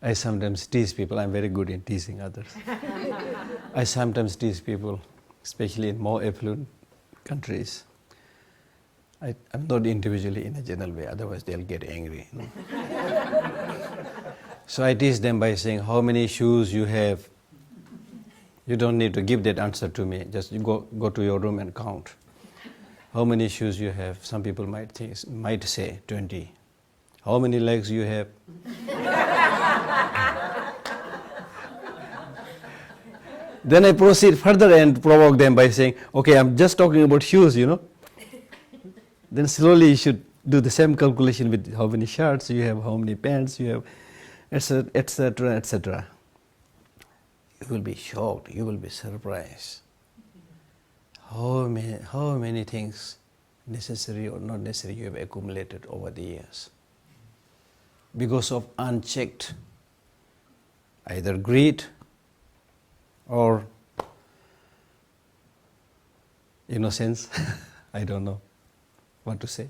I sometimes tease people. I'm very good in teasing others. I sometimes tease people, especially in more affluent countries. I'm not individually in a general way, otherwise they'll get angry. So I tease them by saying, how many shoes you have? You don't need to give that answer to me. Just you go to your room and count. How many shoes you have? Some people might say 20. How many legs you have? Then I proceed further and provoke them by saying, okay, I'm just talking about shoes, Then slowly you should do the same calculation with how many shirts you have, how many pants you have, etc., etc., etc. You will be shocked, you will be surprised. How many things, necessary or not necessary, you have accumulated over the years. Because of unchecked either greed or innocence, I don't know what to say.